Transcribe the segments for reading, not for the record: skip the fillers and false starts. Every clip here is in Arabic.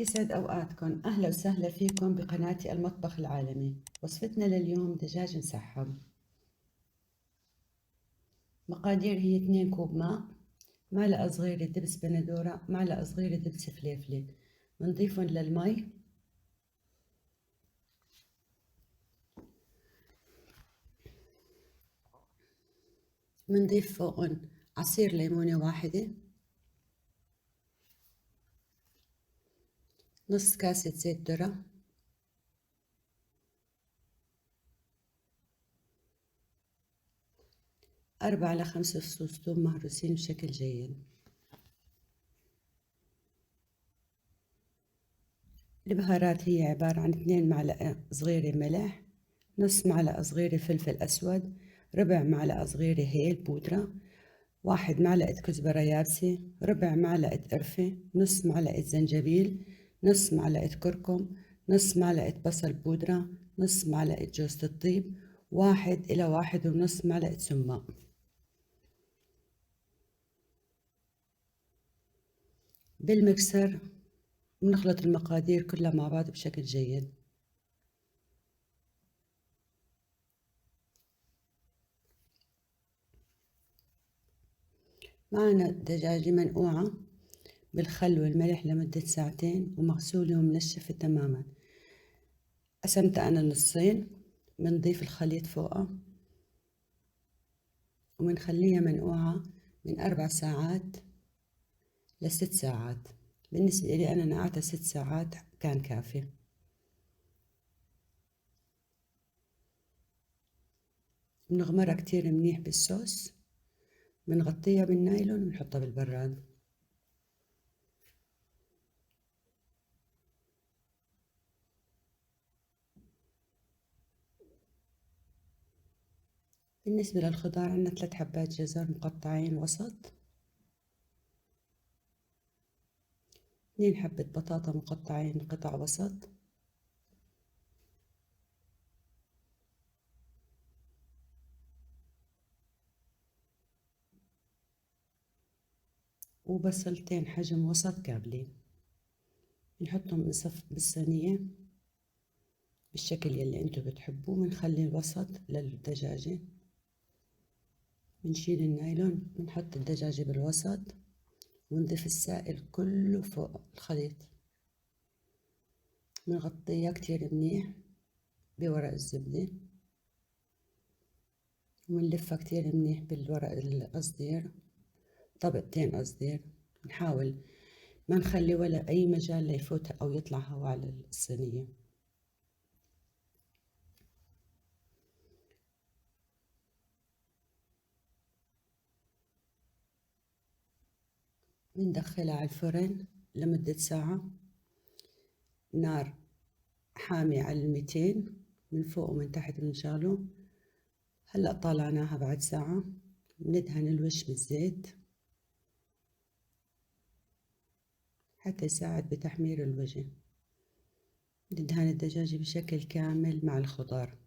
يسعد أوقاتكم، أهلا وسهلا فيكم بقناتي المطبخ العالمي. وصفتنا لليوم دجاج مسحب. مقادير هي 2 كوب ماء، معلقة صغيرة دبس بندورة، معلقة صغيرة دبس فليفلة. بنضيفهم للمي. بنضيف فوقهم عصير ليمونة واحدة، نص كاسة زيت ذرة، أربع ل5 فصوص ثوم مهروسين بشكل جيد. البهارات هي عبارة عن 2 معلقة صغيرة ملح، نص معلقة صغيرة فلفل أسود، ربع معلقة صغيرة هيل بودرة، 1 معلقة كزبرة يابسة، ربع معلقة قرفة، نص معلقة زنجبيل، نص معلقة كركم، نص معلقة بصل بودرة، نص معلقة جوز الطيب، 1 إلى 1.5 معلقة سماق. بالمكسر بنخلط المقادير كلها مع بعض بشكل جيد. معنا دجاجة منقوعة بالخل والملح لمدة 2 ساعات ومغسولة ومنشفة تماما. قسمتها أنا نصين، بنضيف الخليط فوقها وبنخليها منقوعة من 4 ساعات ل6 ساعات. بالنسبة لي أنا نقعتها 6 ساعات كان كافي. بنغمرها كتير منيح بالصوص، بنغطيها بالنايلون ونحطها بالبراد. بالنسبة للخضار عندنا 3 حبات جزر مقطعين وسط، 2 حبة بطاطا مقطعين قطع وسط، وبصلتين حجم وسط كاملين. بنحطهم بصف بالصينية بالشكل يلي انتو بتحبوه. بنخلي الوسط للدجاجة، بنشيل النايلون، بنحط الدجاجة بالوسط ونضيف السائل كله فوق الخليط. بنغطيها كتير منيح بورق الزبدة وبنلفها كتير منيح بالورق القصدير، طبقتين قصدير. بنحاول ما نخلي ولا أي مجال ليفوت أو يطلع هوا على الصينية. بندخلها على الفرن لمدة ساعة، نار حامي على 200 من فوق ومن تحت بنشغله. هلأ طالعناها بعد ساعة، بندهن الوش بالزيت حتى يساعد بتحمير الوجه. ندهن الدجاجة بشكل كامل مع الخضار.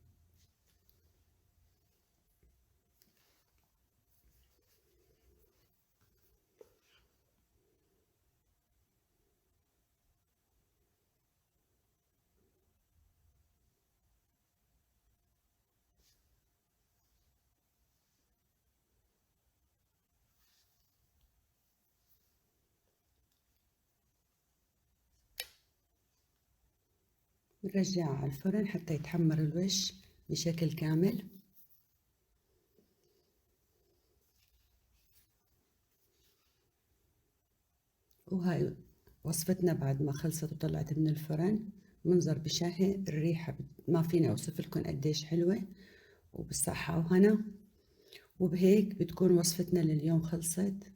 بنرجعها على الفرن حتى يتحمر الوش بشكل كامل. وهاي وصفتنا بعد ما خلصت وطلعت من الفرن. منظر بشهي، الريحة ما فينا أوصف لكم قديش حلوة، وبالصحة وهنا. وبهيك بتكون وصفتنا لليوم خلصت.